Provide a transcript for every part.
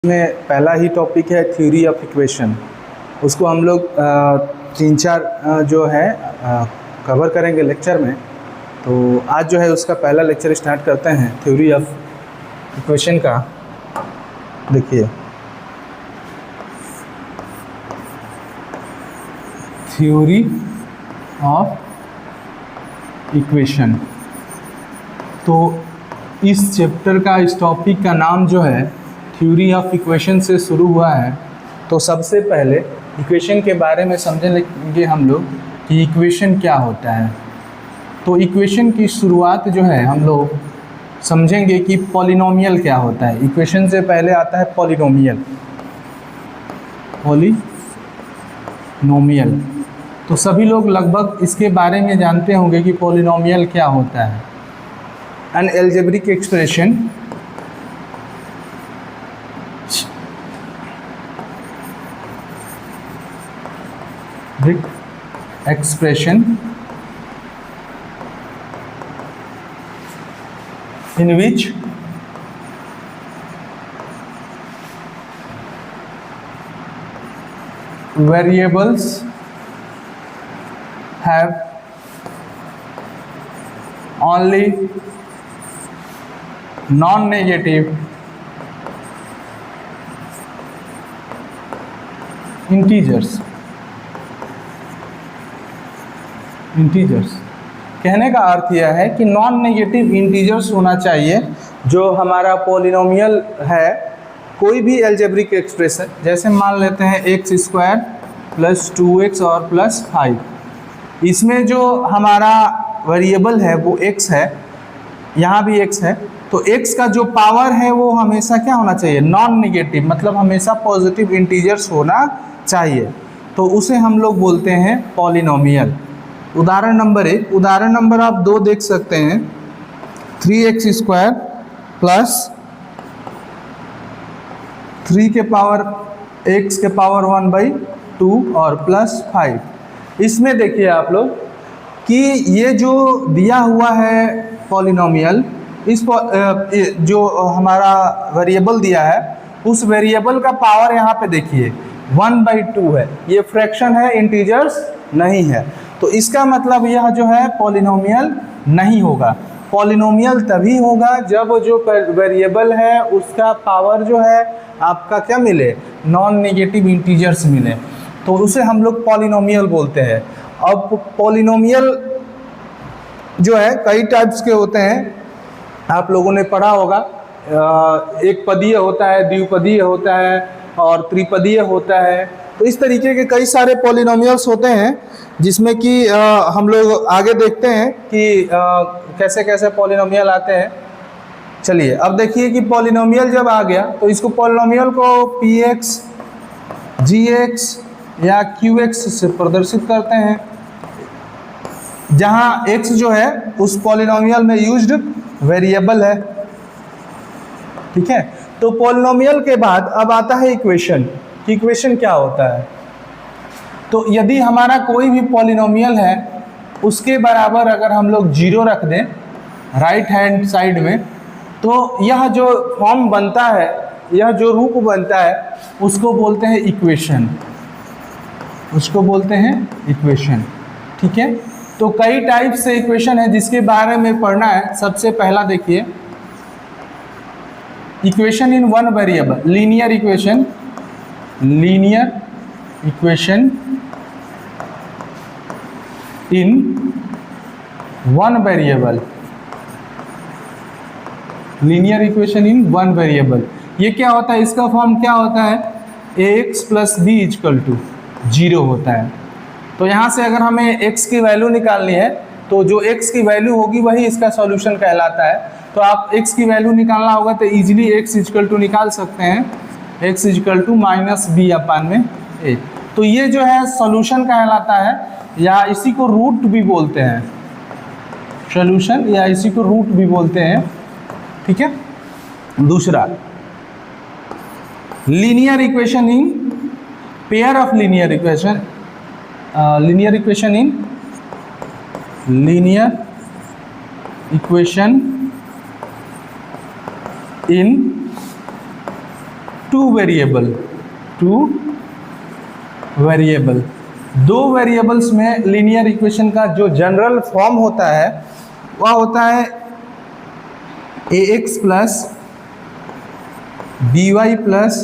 में पहला ही टॉपिक है थ्योरी ऑफ इक्वेशन। उसको हम लोग 3-4 जो है कवर करेंगे लेक्चर में। तो आज जो है उसका पहला लेक्चर स्टार्ट करते हैं थ्योरी ऑफ इक्वेशन का। देखिए, थ्योरी ऑफ इक्वेशन। तो इस चैप्टर का, इस टॉपिक का नाम जो है थ्योरी ऑफ इक्वेशन से शुरू हुआ है। तो सबसे पहले इक्वेशन के बारे में समझेंगे हम लोग कि इक्वेशन क्या होता है। तो इक्वेशन की शुरुआत जो है हम लोग समझेंगे कि पॉलिनोमियल क्या होता है। इक्वेशन से पहले आता है पॉलिनोमियल। पॉलिनोमियल तो सभी लोग लगभग इसके बारे में जानते होंगे कि पॉलिनोमियल क्या होता है। An algebraic expression in which variables have only non-negative integers। कहने का अर्थ यह है कि नॉन नेगेटिव इंटीजर्स होना चाहिए जो हमारा पॉलिनोमियल है। कोई भी एल्जेब्रिक एक्सप्रेशन, जैसे मान लेते हैं x² + 2x और +5, इसमें जो हमारा वेरिएबल है वो x है, यहाँ भी x है। तो x का जो पावर है वो हमेशा क्या होना चाहिए? नॉन नेगेटिव, मतलब हमेशा पॉजिटिव इंटीजर्स होना चाहिए। तो उसे हम लोग बोलते हैं पॉलिनोमियल। उदाहरण नंबर 1, उदाहरण नंबर आप 2 देख सकते हैं। 3x² + 3 के पावर x के पावर 1/2 और +5। इसमें देखिए आप लोग कि ये जो दिया हुआ है पॉलिनोमियल, इस जो हमारा वेरिएबल दिया है उस वेरिएबल का पावर यहाँ पे देखिए 1/2 है। ये फ्रैक्शन है, इंटीजर्स नहीं है। तो इसका मतलब यह जो है पॉलिनोमियल नहीं होगा। पॉलिनोमियल तभी होगा जब जो वेरिएबल है उसका पावर जो है आपका क्या मिले? नॉन नेगेटिव इंटीजर्स मिले, तो उसे हम लोग पॉलिनोमियल बोलते हैं। अब पॉलिनोमियल जो है कई टाइप्स के होते हैं, आप लोगों ने पढ़ा होगा। एक पदीय होता है, द्विपदीय होता है और त्रिपदीय होता है। तो इस तरीके के कई सारे पॉलिनोमियल्स होते हैं जिसमें कि हम लोग आगे देखते हैं कि कैसे कैसे पॉलिनोमियल आते हैं। चलिए अब देखिए कि पॉलिनोमियल जब आ गया तो इसको पॉलिनोमियल को px, gx या qx से प्रदर्शित करते हैं, जहां x जो है उस पॉलिनोमियल में यूज्ड वेरिएबल है। ठीक है, तो पॉलिनोमियल के बाद अब आता है इक्वेशन। कि इक्वेशन क्या होता है? तो यदि हमारा कोई भी पॉलिनोमियल है उसके बराबर अगर हम लोग 0 रख दें राइट हैंड साइड में, तो यह जो फॉर्म बनता है, यह जो रूप बनता है उसको बोलते हैं इक्वेशन। उसको बोलते हैं इक्वेशन। ठीक है, तो कई टाइप से इक्वेशन है जिसके बारे में पढ़ना है। सबसे पहला देखिए, equation in one variable, linear equation. Linear equation in one variable. Linear equation in one variable, ये क्या होता है? इसका फॉर्म क्या होता है? ax + b = 0 होता है। तो यहाँ से अगर हमें x की वैल्यू निकालनी है तो जो x की वैल्यू होगी वही इसका सॉल्यूशन कहलाता है। तो आप x की वैल्यू निकालना होगा तो इजीली x = निकाल सकते हैं, x = -b/a। तो ये जो है सॉल्यूशन कहलाता है, या इसी को रूट भी बोलते हैं। सॉल्यूशन या इसी को रूट भी बोलते हैं। ठीक है, दूसरा linear equation in pair of linear equation. Linear equation in linear equation in two variable, दो वेरिएबल्स में लीनियर इक्वेशन का जो जनरल फॉर्म होता है वह होता है ax plus by plus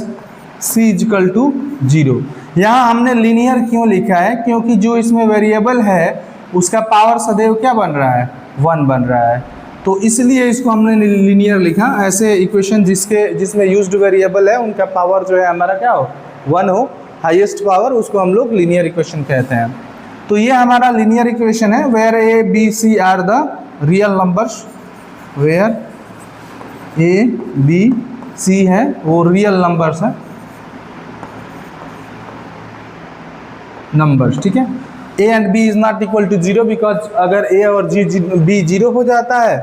c equal to 0। यहाँ हमने लीनियर क्यों लिखा है? क्योंकि जो इसमें वेरिएबल है उसका पावर सदैव क्या बन रहा है? 1 बन रहा है, तो इसलिए इसको हमने लीनियर लिखा। ऐसे इक्वेशन जिसमें यूज्ड वेरिएबल है उनका पावर जो है हमारा क्या हो? 1 हो, हाईएस्ट पावर, उसको हम लोग लीनियर इक्वेशन कहते हैं। तो ये हमारा लीनियर इक्वेशन है where a b c are the real numbers, where a b c है वो रियल नंबर्स हैं, नंबर्स, ठीक है। A and b is not equal to 0 because अगर ए और बी 0 हो जाता है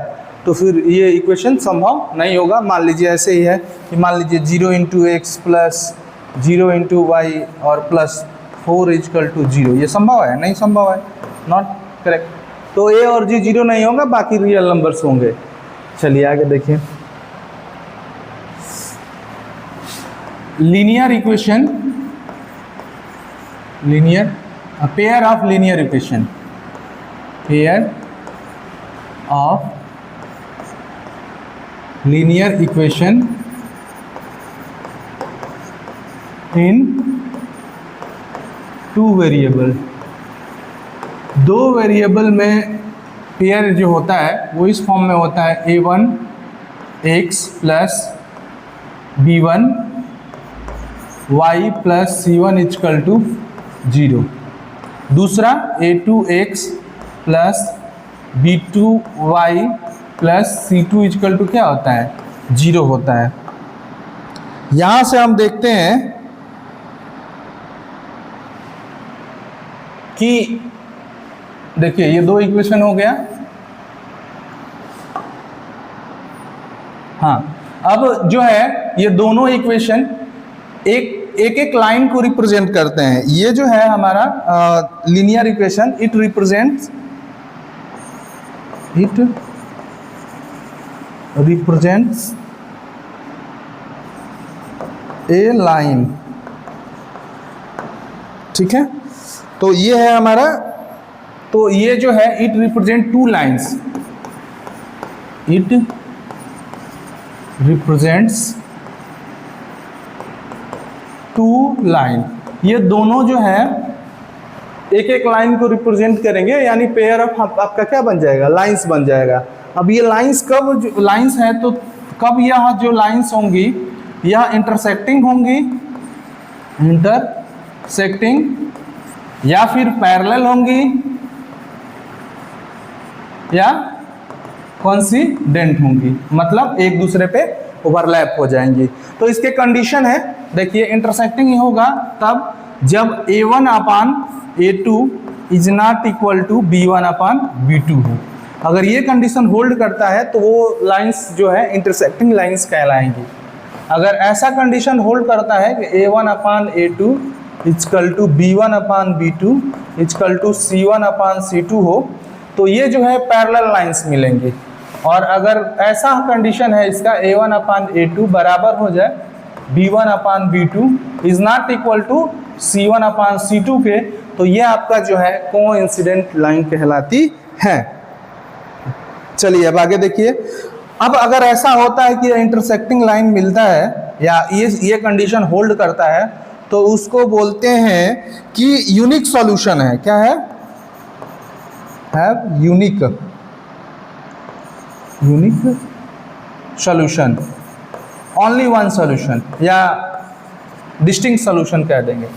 तो फिर ये इक्वेशन संभव नहीं होगा। मान लीजिए ऐसे ही है कि मान लीजिए 0 into x plus 0 into y और प्लस 4 इक्वल टू 0, ये संभव है? नहीं संभव है, नॉट करेक्ट। तो ए और जी 0 नहीं होगा, बाकी रियल नंबर्स होंगे। चलिए आगे देखिए। Linear equation, linear pair of linear equation, pair of linear equation in two variable, दो वेरिएबल में पेयर जो होता है वो इस फॉर्म में होता है a1 x plus b1 y plus c1 equal to 0। दूसरा a2 x plus b2 y plus c2 equal to क्या होता है? 0 होता है। यहाँ से हम देखते हैं कि देखिए ये दो इक्वेशन हो गया। हाँ, अब जो है ये दोनों इक्वेशन एक लाइन को रिप्रेजेंट करते हैं। ये जो है हमारा linear equation, it represents A line, ठीक है। तो ये है हमारा, तो ये जो है it represent two lines, it represents to line. ये दोनों जो है एक लाइन को रिप्रेजेंट करेंगे, यानी पेयर ऑफ आपका क्या बन जाएगा? लाइंस बन जाएगा। अब ये लाइंस कब लाइंस है तो कब यह जो लाइंस होंगी यह इंटरसेक्टिंग होंगी, इंटरसेक्टिंग, या फिर पैरेलल होंगी या कोइंसिडेंट होंगी, मतलब एक दूसरे पे ओवरलैप हो जाएंगी। तो इसके कंडीशन है, देखिए इंटरसेक्टिंग ही होगा तब जब a1 upon a2 is not equal to b1 upon b2 हो। अगर ये कंडीशन होल्ड करता है तो वो लाइंस जो है इंटरसेक्टिंग लाइंस कहलाएंगी। अगर ऐसा कंडीशन होल्ड करता है कि a1 upon a2 equal to b1 upon b2 equal to c1 upon c2 हो तो ये जो है पैरेलल लाइंस मिलेंगी। और अगर ऐसा कंडीशन है इसका a1 अपान a2 बराबर हो जाए b1 upon b2 is not equal to c1 upon c2 के, तो ये आपका जो है कोइंसिडेंट लाइन कहलाती है। चलिए अब आगे देखिए। अब अगर ऐसा होता है कि इंटरसेक्टिंग लाइन मिलता है या ये कंडीशन होल्ड करता है तो उसको बोलते हैं कि यूनिक सॉल्यूशन है। क्या है? Unique solution, only one solution, या डिस्टिंक्ट सॉल्यूशन कह देंगे।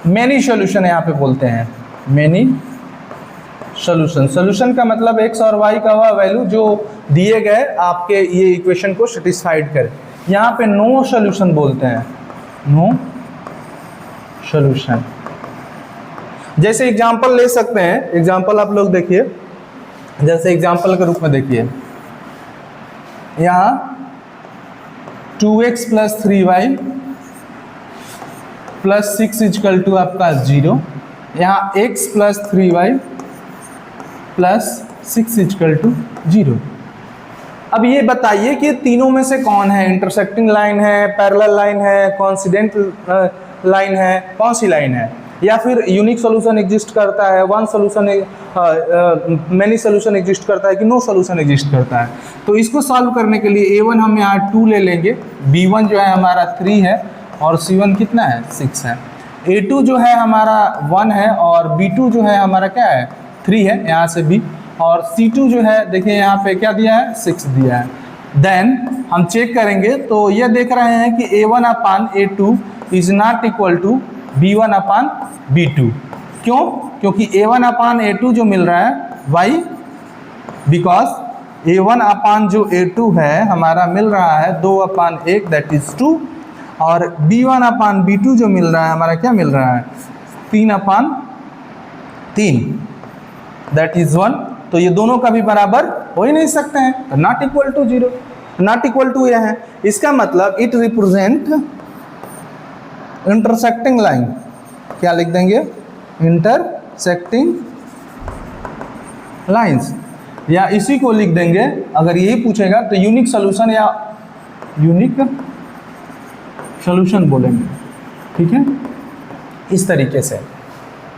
मेनी सॉल्यूशन यहाँ पे बोलते हैं, मेनी सॉल्यूशन। सॉल्यूशन का मतलब एक्स और वाई का वह वैल्यू जो दिए गए आपके ये इक्वेशन को सेटिस्फाइड करे। यहाँ पे नो सॉल्यूशन बोलते हैं, नो सॉल्यूशन। जैसे एग्जांपल ले सकते हैं, एग्जांपल आप लोग देखिए, जैसे एग्जांपल के रूप में देखिए यहाँ 2x plus 3y plus 6 equal to आपका 0, यहाँ x plus 3y plus 6 equal to 0। अब ये बताइए कि तीनों में से कौन है, इंटरसेक्टिंग लाइन है, पैरेलल लाइन है, कोइंसिडेंट लाइन है, कौन सी लाइन है, या फिर यूनिक सॉल्यूशन एग्जिस्ट करता है, one solution many solution exist करता है कि नो सॉल्यूशन एग्जिस्ट करता है। तो इसको सॉल्व करने के लिए A1 हम यहाँ 2 ले लेंगे, B1 जो है हमारा 3 है और C1 कितना है 6 है, A2 जो है हमारा 1 है और B2 जो है हमारा क्या है 3 है यहाँ से भी, और C2 जो है देखिए यहाँ पे क्या दिया है 6 दिया है। देन हम चेक करेंगे तो ये देख रहे हैं कि A1 upon A2 is not equal to B1 upon B2। क्यों? क्योंकि A1 अपान A2 जो मिल रहा है वाई, बिकॉज A1 अपान जो A2 है हमारा मिल रहा है 2 अपान 1 दैट इज 2, और B1 अपान B2 जो मिल रहा है हमारा क्या मिल रहा है 3 अपान 3 दैट इज 1। तो ये दोनों का भी बराबर हो ही नहीं सकते हैं, तो not equal to 0, not equal to यह है। इसका मतलब इट रिप्रेजेंट इंटरसेक्टिंग लाइन, क्या लिख देंगे इंटरसेक्टिंग लाइंस, या इसी को लिख देंगे अगर यही पूछेगा तो यूनिक सॉल्यूशन या यूनिक सॉल्यूशन बोलेंगे। ठीक है, इस तरीके से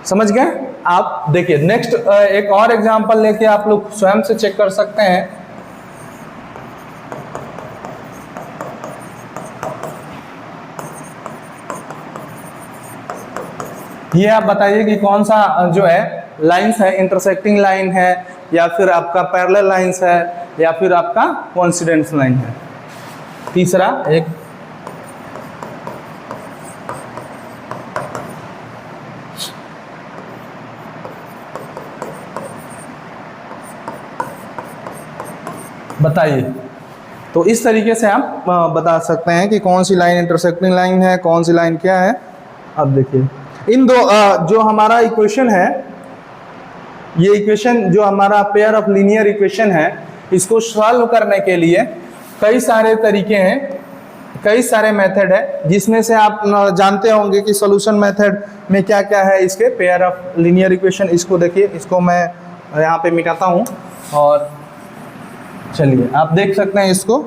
समझ गए आप। देखिए नेक्स्ट एक और एग्जांपल लेके आप लोग स्वयं से चेक कर सकते हैं। ये आप बताइए कि कौन सा जो है लाइंस है, इंटरसेक्टिंग लाइन है या फिर आपका पैरेलल लाइंस है या फिर आपका कोइंसिडेंस लाइन है। तीसरा एक बताइए। तो इस तरीके से आप बता सकते हैं कि कौन सी लाइन इंटरसेक्टिंग लाइन है, कौन सी लाइन क्या है। अब देखिए इन दो जो हमारा इक्वेशन है, ये इक्वेशन जो हमारा पेयर ऑफ लीनियर इक्वेशन है, इसको सॉल्व करने के लिए कई सारे तरीके हैं, कई सारे मेथड है, जिसमें से आप जानते होंगे कि सॉल्यूशन मेथड में क्या क्या है इसके पेयर ऑफ लीनियर इक्वेशन। इसको देखिए, इसको मैं यहाँ पे मिटाता हूँ और चलिए आप देख सकते हैं इसको।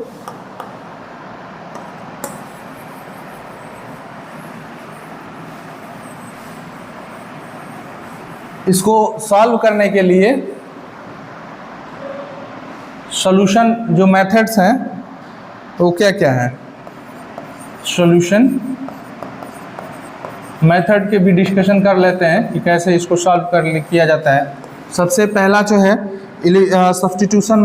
इसको सॉल्व करने के लिए सॉल्यूशन जो मेथड्स हैं वो क्या क्या है, सॉल्यूशन मेथड के भी डिस्कशन कर लेते हैं कि कैसे इसको सॉल्व किया जाता है। सबसे पहला जो है सब्स्टिट्यूशन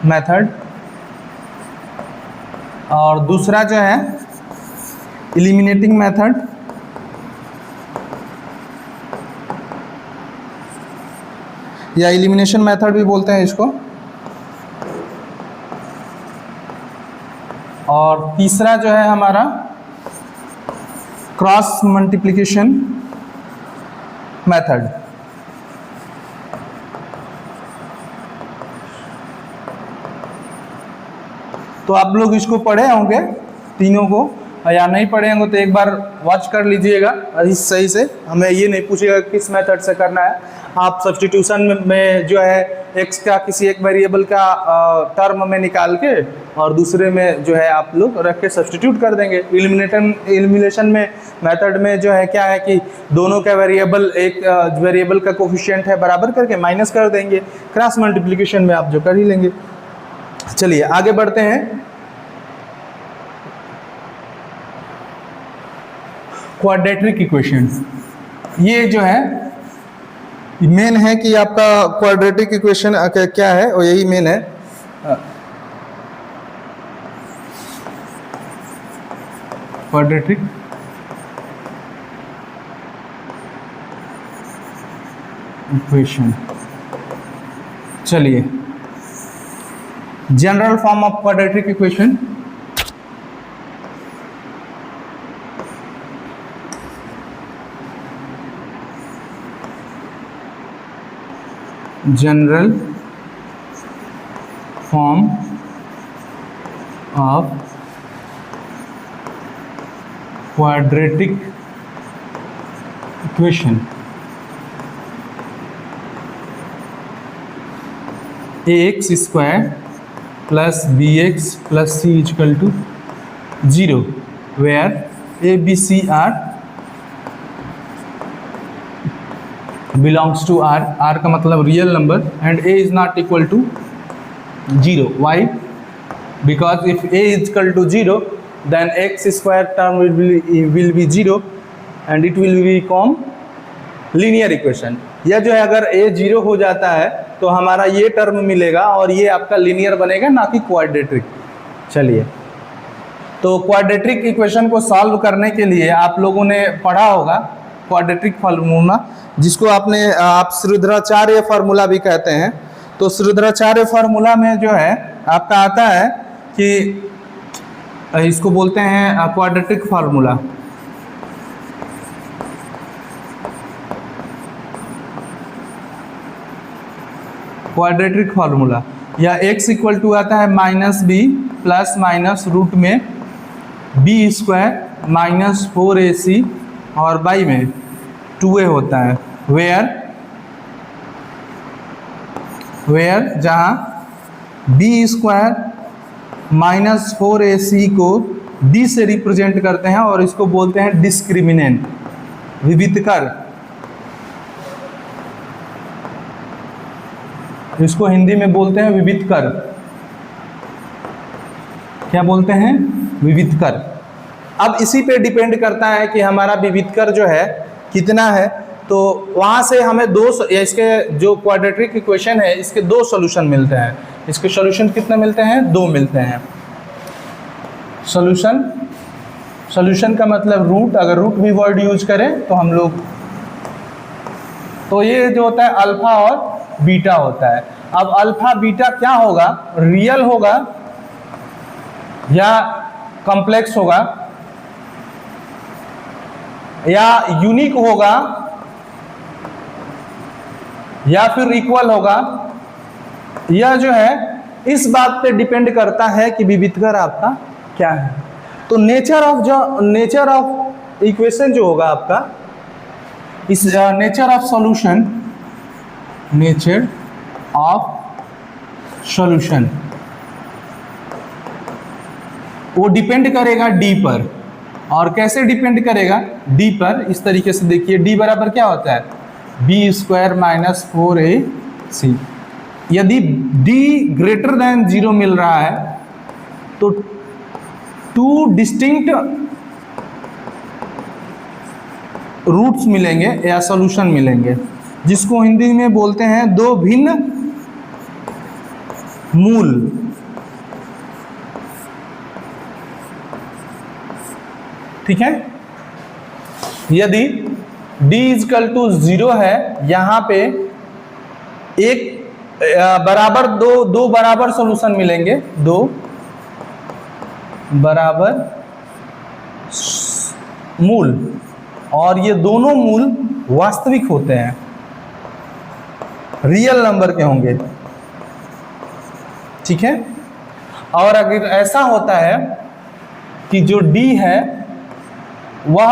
मेथड और दूसरा जो है एलिमिनेटिंग मेथड, या एलिमिनेशन मेथड भी बोलते हैं इसको, और तीसरा जो है हमारा क्रॉस मल्टीप्लिकेशन मेथड। तो आप लोग इसको पढ़े होंगे तीनों को, या नहीं पढ़े होंगे तो एक बार वॉच कर लीजिएगा इस सही से। हमें ये नहीं पूछेगा किस मेथड से करना है। आप सब्स्टिट्यूशन में जो है एक्स का किसी एक वेरिएबल का टर्म में निकाल के और दूसरे में जो है आप लोग रख के सब्स्टिट्यूट कर देंगे। एलिमिनेशन में मेथड में जो है क्या है कि दोनों का वेरिएबल, एक वेरिएबल का कोफिशिएंट है बराबर करके माइनस कर देंगे। क्रॉस मल्टीप्लिकेशन में आप जो कर ही लेंगे। चलिए आगे बढ़ते हैं। क्वाड्रेटिक इक्वेशन, ये जो है मेन है कि आपका क्वाड्रेटिक इक्वेशन क्या है, और यही मेन है। क्वाड्रेटिक इक्वेशन, चलिए general form of quadratic equation. General form of quadratic equation ax square plus bx plus c equal to 0 where a b c r belongs to r, r का मतलब real number, and a is not equal to 0. Why? Because if a is equal to 0, then x square term will be 0 and it will become linear equation. यह जो है अगर a 0 हो जाता है तो हमारा ये टर्म मिलेगा और ये आपका लीनियर बनेगा, ना कि क्वाड्रेटिक. चलिए, तो क्वाड्रेटिक इक्वेशन को सॉल्व करने के लिए आप लोगों ने पढ़ा होगा क्वाड्रेटिक फार्मूला, जिसको आप श्रीधराचार्य फार्मूला भी कहते हैं. तो श्रीधराचार्य फार्मूला में जो है आपका आता है कि इसको बोलते हैं क्वाड्रेटिक फार्मूला. क्वाड्रेटिक फार्मूला या x इक्वल टू आता है minus b plus minus root में बी स्क्वायर माइनस 4ac और बाई में 2a होता है. वेयर जहाँ b स्क्वायर माइनस 4ac को d से रिप्रेजेंट करते हैं और इसको बोलते हैं डिस्क्रिमिनेंट, विविधकर. इसको हिंदी में बोलते हैं विविधकर. क्या बोलते हैं? विविधकर. अब इसी पे डिपेंड करता है कि हमारा विविधकर जो है कितना है. तो वहाँ से हमें इसके जो क्वाड्रेटिक इक्वेशन है इसके दो सॉल्यूशन मिलते हैं. इसके सॉल्यूशन कितने मिलते हैं? 2 मिलते हैं. सॉल्यूशन का मतलब रूट, अगर रूट भी वर्ड यूज करें तो हम लोग, तो ये जो होता है अल्फा और बीटा होता है. अब अल्फा बीटा क्या होगा? रियल होगा या कॉम्प्लेक्स होगा या यूनिक होगा या फिर इक्वल होगा. यह जो है इस बात पे डिपेंड करता है कि विविधकर आपका क्या है. तो नेचर ऑफ इक्वेशन जो होगा आपका, इस नेचर ऑफ सॉल्यूशन वो डिपेंड करेगा डी पर. और कैसे डिपेंड करेगा? डी पर. इस तरीके से देखिए, डी बराबर क्या होता है? B square minus 4ac. यदि डी ग्रेटर देन 0 मिल रहा है तो 2 डिस्टिंक्ट रूट्स मिलेंगे या सॉल्यूशन मिलेंगे, जिसको हिंदी में बोलते हैं 2 भिन्न मूल. ठीक है. यदि d इजकल टू 0 है, यहाँ पे एक बराबर दो बराबर सॉल्यूशन मिलेंगे, 2 बराबर मूल, और ये दोनों मूल वास्तविक होते हैं, रियल नंबर के होंगे. ठीक है. और अगर ऐसा होता है कि जो d है वह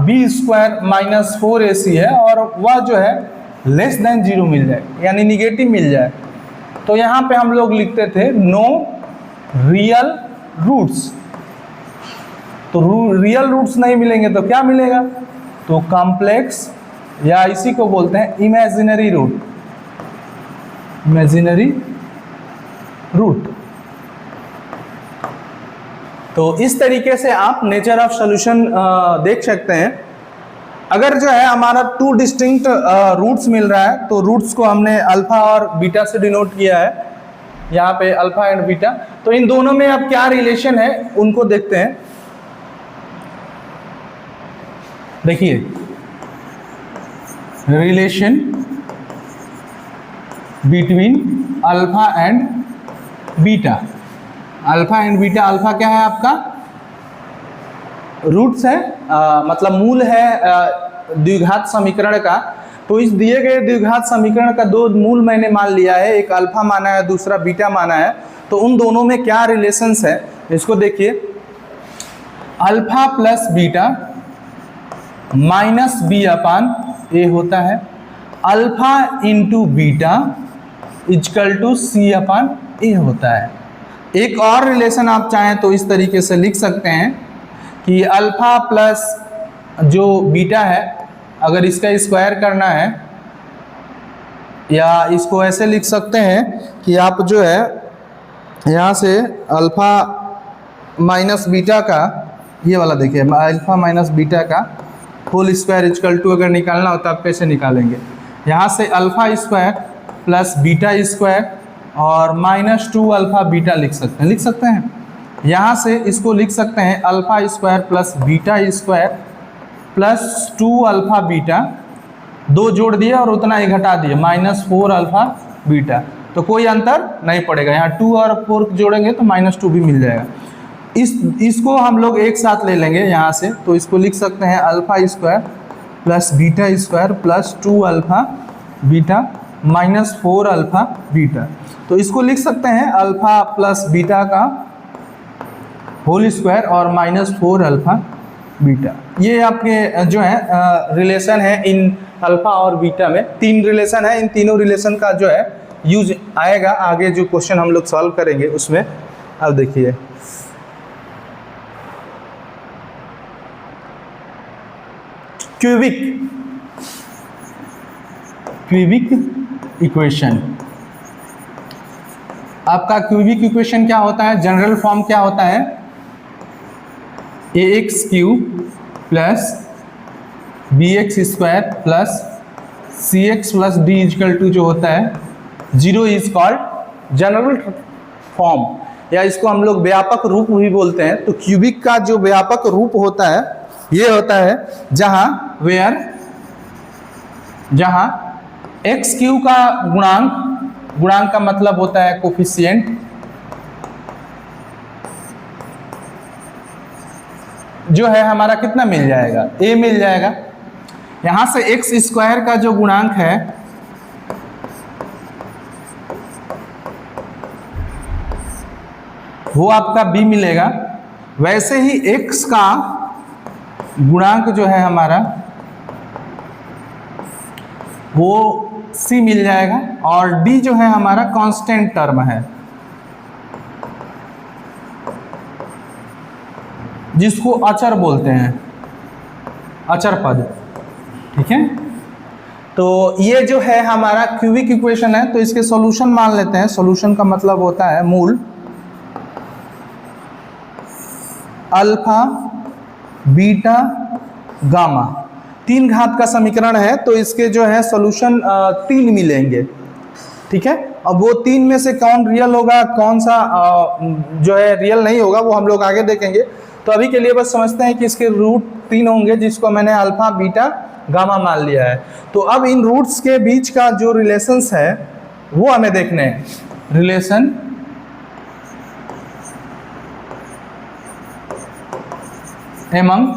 b स्क्वायर माइनस 4ac है और वह जो है लेस देन 0 मिल जाए, यानी निगेटिव मिल जाए, तो यहाँ पे हम लोग लिखते थे नो रियल रूट्स. तो रियल रूट्स नहीं मिलेंगे तो क्या मिलेगा? तो कॉम्प्लेक्स, या इसी को बोलते हैं इमेजिनरी रूट. Imaginary root. तो इस तरीके से आप नेचर ऑफ सॉल्यूशन देख सकते हैं. अगर जो है हमारा 2 डिस्टिंक्ट रूट्स मिल रहा है तो रूट्स को हमने अल्फा और बीटा से डिनोट किया है, यहाँ पे अल्फा एंड बीटा. तो इन दोनों में अब क्या रिलेशन है उनको देखते हैं. देखिए, relation between alpha and beta. Alpha and beta, alpha क्या है आपका? रूट्स है, मतलब मूल है द्विघात समीकरण का. तो इस दिए गए द्विघात समीकरण का 2 मूल मैंने मान लिया है, एक अल्फा माना है, दूसरा बीटा माना है. तो उन दोनों में क्या रिलेशंस है इसको देखिए. Alpha plus beta minus b upon a होता है, alpha into beta is equal to c upon a होता है। एक और रिलेशन आप चाहें तो इस तरीके से लिख सकते हैं कि अल्फा प्लस जो बीटा है, अगर इसका स्क्वायर करना है, या इसको ऐसे लिख सकते हैं कि आप जो है यहाँ से अल्फ़ा माइनस बीटा का, ये वाला देखिए, अल्फ़ा माइनस बीटा का होल स्क्वायर इजकल टू अगर निकालना हो तो आप कैसे निकालेंगे, यहाँ से alpha square plus beta square और -2 अल्फ़ा बीटा लिख सकते हैं। यहाँ से इसको लिख सकते हैं alpha square plus beta square plus 2 alpha beta, 2 जोड़ दिया और उतना ही घटा दिया, -4 अल्फ़ा बीटा, तो कोई अंतर नहीं पड़ेगा। यहाँ 2 और 4 जोड़ेंगे तो -2 भी मिल जाएगा। इसको हम लोग एक साथ ले लेंगे यहाँ से, तो इसको लिख सकते हैं alpha square plus beta square plus 2 alpha beta -4 alpha beta, तो इसको लिख सकते हैं अल्फ़ा प्लस बीटा का होल स्क्वायर और -4 अल्फ़ा बीटा। ये आपके जो है रिलेशन है इन अल्फ़ा और बीटा में। 3 रिलेशन है, इन तीनों रिलेशन का जो है यूज आएगा आगे जो क्वेश्चन हम लोग सॉल्व करेंगे उसमें। अब देखिए क्यूबिक इक्वेशन। आपका क्यूबिक इक्वेशन क्या होता है, जनरल फॉर्म क्या होता है, ax cube plus bx square plus cx plus d equal to जो होता है 0 इज कॉल्ड जनरल फॉर्म, या इसको हम लोग व्यापक रूप भी बोलते हैं। तो क्यूबिक का जो व्यापक रूप होता है ये होता है जहां एक्स क्यू का गुणांक का मतलब होता है कोफिशिएंट, जो है हमारा कितना मिल जाएगा, a मिल जाएगा। यहां से एक्स स्क्वायर का जो गुणांक है वो आपका b मिलेगा। वैसे ही x का गुणांक जो है हमारा वो c मिल जाएगा, और d जो है हमारा कांस्टेंट टर्म है जिसको अचर बोलते हैं, अचर पद, ठीक है। तो ये जो है हमारा क्यूबिक इक्वेशन है, तो इसके सॉल्यूशन मान लेते हैं। सॉल्यूशन का मतलब होता है मूल अल्फा बीटा गामा, 3 घात का समीकरण है, तो इसके जो है सॉल्यूशन 3 मिलेंगे, ठीक है। अब वो 3 में से कौन रियल होगा, कौन सा जो है रियल नहीं होगा, वो हम लोग आगे देखेंगे। तो अभी के लिए बस समझते हैं कि इसके रूट 3 होंगे, जिसको मैंने अल्फा बीटा गामा मान लिया है। तो अब इन रूट्स के बीच का जो रिलेशंस है वो हमें देखने हैं। Relation among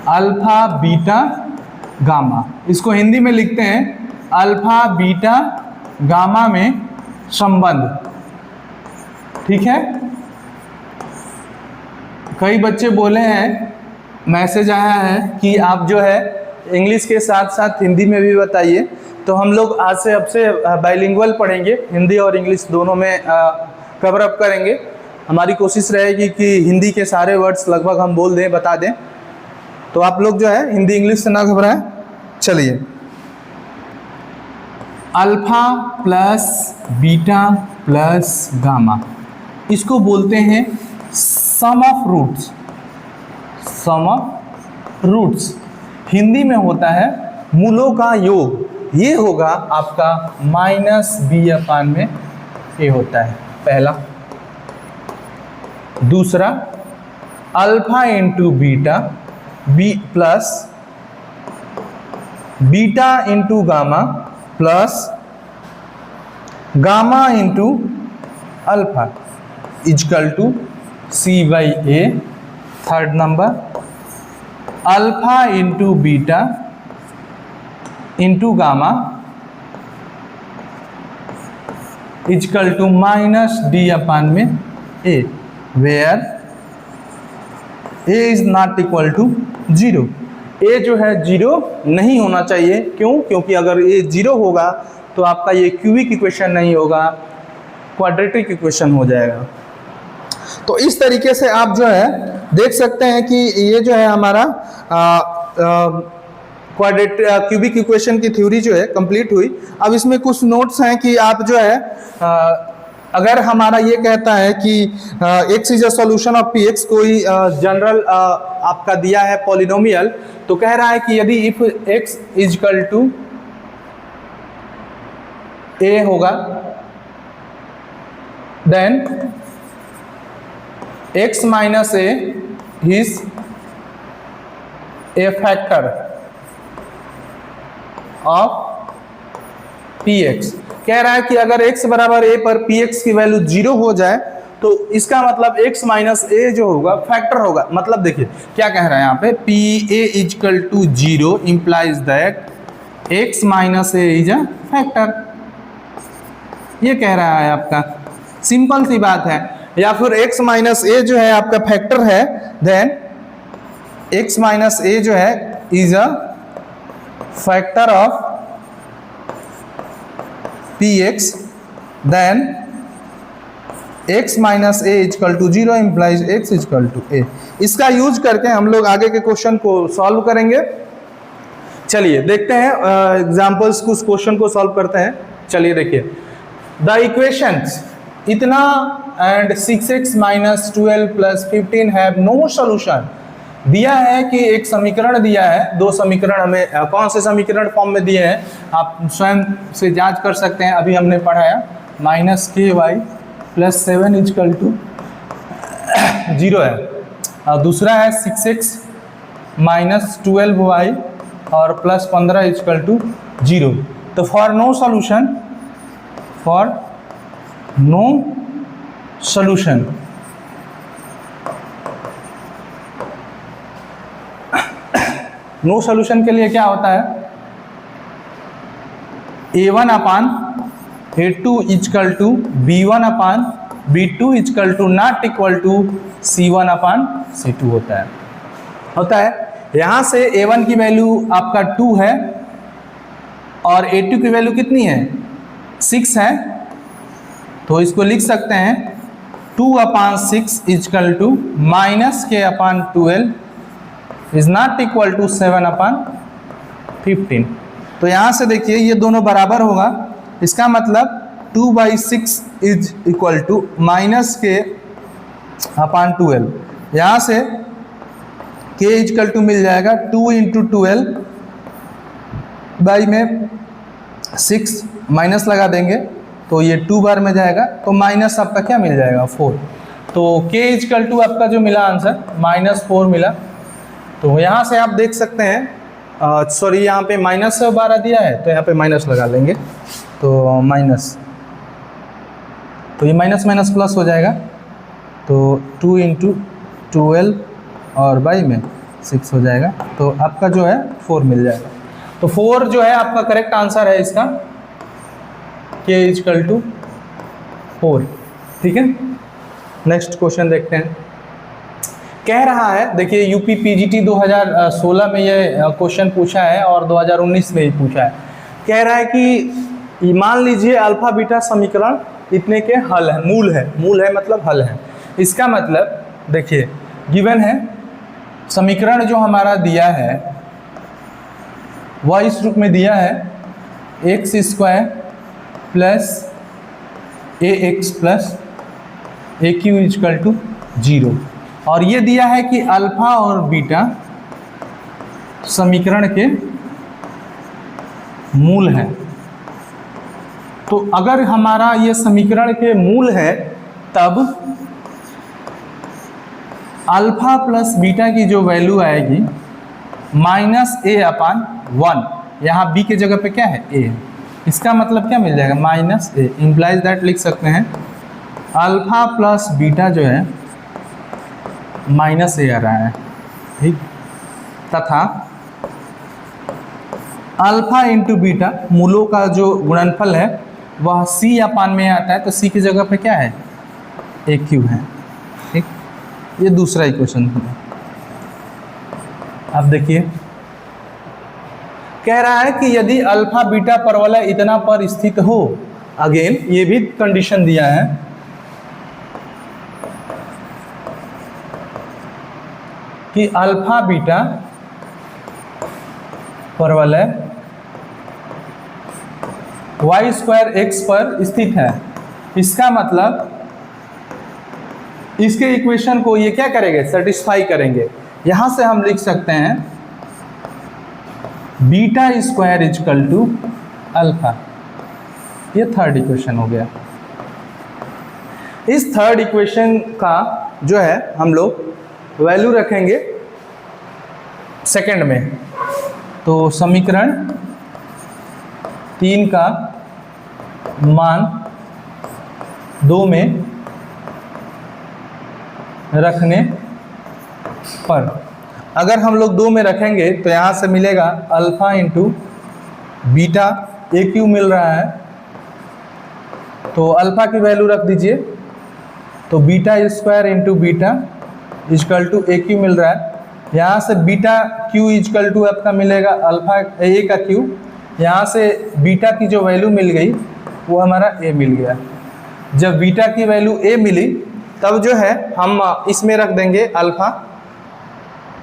alpha beta gamma, इसको हिंदी में लिखते हैं अल्फा बीटा गामा में संबंध, ठीक है। कई बच्चे बोले हैं, मैसेज आया है कि आप जो है इंग्लिश के साथ साथ हिंदी में भी बताइए। तो हम लोग आज से अब से बाइलिंगुअल पढ़ेंगे, हिंदी और इंग्लिश दोनों में कवर अप करेंगे। हमारी कोशिश रहेगी कि हिंदी के सारे वर्ड्स लगभग हम बोल दें, बता दें। तो आप लोग जो है हिंदी इंग्लिश से ना घबराएं। चलिए, alpha plus beta plus gamma, इसको बोलते हैं sum of roots. Sum of roots Hindi में होता है मूलों का योग। ये होगा आपका -b/, ये होता है पहला। दूसरा alpha into beta, b plus beta into gamma plus gamma into alpha equal to c/a। Third number alpha into beta into gamma equal to -d/a, where a is not equal to 0। A जो है 0 नहीं होना चाहिए। क्यों? क्योंकि अगर ए 0 होगा तो आपका ये क्यूबिक इक्वेशन नहीं होगा, क्वाड्रेटिक इक्वेशन हो जाएगा। तो इस तरीके से आप जो है देख सकते हैं कि ये जो है हमारा क्यूबिक इक्वेशन की थ्योरी जो है कंप्लीट हुई। अब इसमें कुछ नोट्स हैं कि आप जो है अगर हमारा ये कहता है कि x is a solution of px, कोई जनरल आपका दिया है पॉलिनोमियल, तो कह रहा है कि यदि if x is equal to a होगा then x minus a is a factor of px। कह रहा है कि अगर x बराबर a पर px की वैल्यू 0 हो जाए तो इसका मतलब x माइनस a जो होगा फैक्टर होगा। मतलब देखिए क्या कह रहा है यहाँ पे, pa is equal to 0 implies that x minus a is a factor. ये कह रहा है आपका, सिंपल सी बात है। या फिर x माइनस a जो है आपका फैक्टर है, देन x माइनस a जो है is a factor of px, then x minus a is equal to 0 implies x is equal to a। इसका यूज करके हम लोग आगे के क्वेश्चन को सॉल्व करेंगे। चलिए देखते हैं एग्जांपल्स, कुछ क्वेश्चन को सॉल्व करते हैं। चलिए देखिए, द इक्वेशंस इतना and 6x minus 12 plus 15 have no solution. दिया है कि एक समीकरण दिया है, दो समीकरण हमें कौन से समीकरण फॉर्म में दिए हैं आप स्वयं से जांच कर सकते हैं। अभी हमने पढ़ाया माइनस के वाई प्लस 7 इजकल टू 0 है, और दूसरा है 6x माइनस 12y और प्लस 15 इजकल टू 0। तो for no solution, for no solution no solution के लिए क्या होता है, a1 upon a2 is equal to b1 upon b2 is equal to not equal to c1 upon c2 होता है। यहाँ से a1 की वैल्यू आपका 2 है और a2 की वैल्यू कितनी है, 6 है। तो इसको लिख सकते हैं 2 अपान 6 इजकल टू माइनस के अपान 12 इज नॉट इक्वल टू 7 अपान 15। तो यहाँ से देखिए ये दोनों बराबर होगा, इसका मतलब 2/6 इज इक्वल टू माइनस के अपान 12। यहाँ से k इजकल टू मिल जाएगा 2 इंटू 12 बाई में 6 माइनस लगा देंगे तो ये 2 बार में जाएगा, तो माइनस आपका क्या मिल जाएगा 4। तो k इजकल टू आपका जो मिला आंसर -4 मिला। तो यहाँ से आप देख सकते हैं, सॉरी यहाँ पे -12 दिया है तो यहाँ पे माइनस लगा लेंगे, तो माइनस, तो ये माइनस माइनस प्लस हो जाएगा। तो 2 इंटू 12 और बाई में 6 हो जाएगा, तो आपका जो है 4 मिल जाएगा। तो 4 जो है आपका करेक्ट आंसर है इसका, k इजकल टू 4। ठीक है, नेक्स्ट क्वेश्चन देखते हैं। कह रहा है, देखिए यूपी पीजीटी 2016 में ये क्वेश्चन पूछा है और 2019 में ही पूछा है। कह रहा है कि मान लीजिए अल्फा बीटा समीकरण इतने के हल है, मूल है मतलब हल है। इसका मतलब देखिए गिवन है, समीकरण जो हमारा दिया है वह इस रूप में दिया है x square plus ax plus aq is equal to 0, और ये दिया है कि अल्फा और बीटा समीकरण के मूल हैं। तो अगर हमारा ये समीकरण के मूल है तब अल्फा प्लस बीटा की जो वैल्यू आएगी -a अपान 1, यहाँ b के जगह पे क्या है a है, इसका मतलब क्या मिल जाएगा -a, इम्प्लाइज दैट लिख सकते हैं अल्फा प्लस बीटा जो है -a आ रहा है, ठीक, तथा अल्फा इंटू बीटा मूलों का जो गुणनफल है वह c अपान में आता है, तो c की जगह पे क्या है aq है। ठीक, ये दूसरा इक्वेशन है। अब देखिए कह रहा है कि यदि अल्फा बीटा परवलय इतना पर स्थित हो, अगेन ये भी कंडीशन दिया है, कि अल्फा बीटा परवलय y2x पर स्थित है। इसका मतलब इसके इक्वेशन को ये क्या करेंगे, सेटिस्फाई करेंगे। यहां से हम लिख सकते हैं beta square is equal to alpha. ये थर्ड इक्वेशन हो गया। इस थर्ड इक्वेशन का जो है हम लोग वैल्यू रखेंगे सेकंड में। तो समीकरण 3 का मान 2 में रखने पर, अगर हम लोग 2 में रखेंगे तो यहाँ से मिलेगा alpha into beta, a cube मिल रहा है, तो अल्फा की वैल्यू रख दीजिए। तो beta square into beta is equal to a cube मिल रहा है। यहाँ से बीटा क्यू इजकल टू आपका मिलेगा अल्फा ए का क्यू। यहाँ से बीटा की जो वैल्यू मिल गई वो हमारा ए मिल गया। जब बीटा की वैल्यू ए मिली तब जो है हम इसमें रख देंगे अल्फा।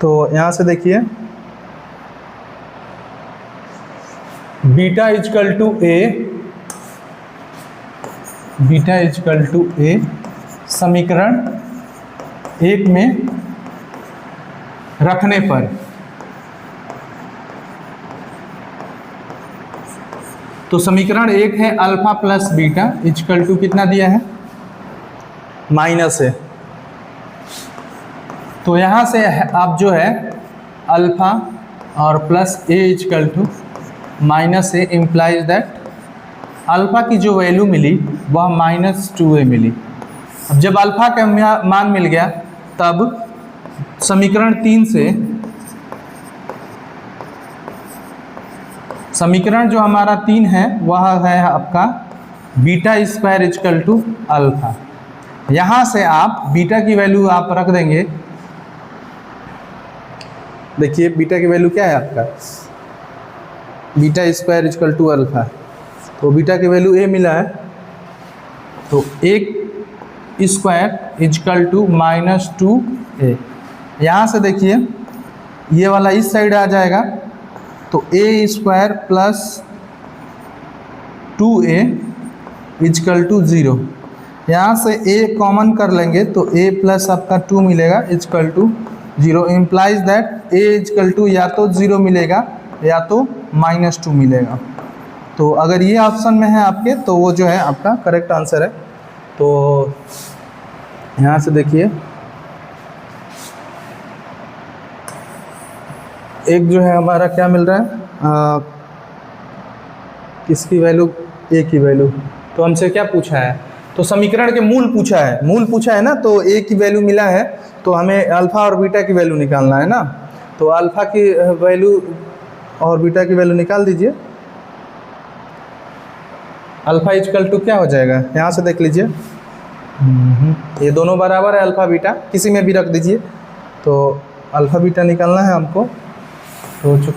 तो यहाँ से देखिए beta is equal to a, beta is equal to a समीकरण 1 में रखने पर, तो समीकरण 1 है alpha plus beta is equal to कितना दिया है, माइनस है। तो यहाँ से आप जो है अल्फा और plus a is equal to minus a implies that alpha की जो वैल्यू मिली वह -2a मिली। अब जब अल्फा का मान मिल गया तब समीकरण 3 से, समीकरण जो हमारा 3 है वह है आपका beta square is equal to alpha. यहाँ से आप बीटा की वैल्यू आप रख देंगे। देखिए बीटा की वैल्यू क्या है आपका, beta square is equal to alpha. तो बीटा की वैल्यू ए मिला है, तो 1 स्क्वायर इजकल टू -2a। यहाँ से देखिए ये वाला इस साइड आ जाएगा, तो a square plus 2a is equal to 0। यहाँ से a कॉमन कर लेंगे तो a प्लस आपका 2 मिलेगा is equal to 0, implies that a is equal to या तो 0 मिलेगा या तो -2 मिलेगा। तो अगर ये ऑप्शन में है आपके तो वो जो है आपका करेक्ट आंसर है। तो यहाँ से देखिए एक जो है हमारा क्या मिल रहा है, किसकी वैल्यू, ए की वैल्यू। तो हमसे क्या पूछा है, तो समीकरण के मूल पूछा है, मूल पूछा है ना, तो ए की वैल्यू मिला है तो हमें अल्फ़ा और बीटा की वैल्यू निकालना है ना। तो अल्फ़ा की वैल्यू और बीटा की वैल्यू निकाल दीजिए। अल्फ़ा इजकल टू क्या हो जाएगा, यहाँ से देख लीजिए ये दोनों बराबर है अल्फ़ा बीटा, किसी में भी रख दीजिए। तो अल्फ़ा बीटा निकालना है हमको। तो चूँकि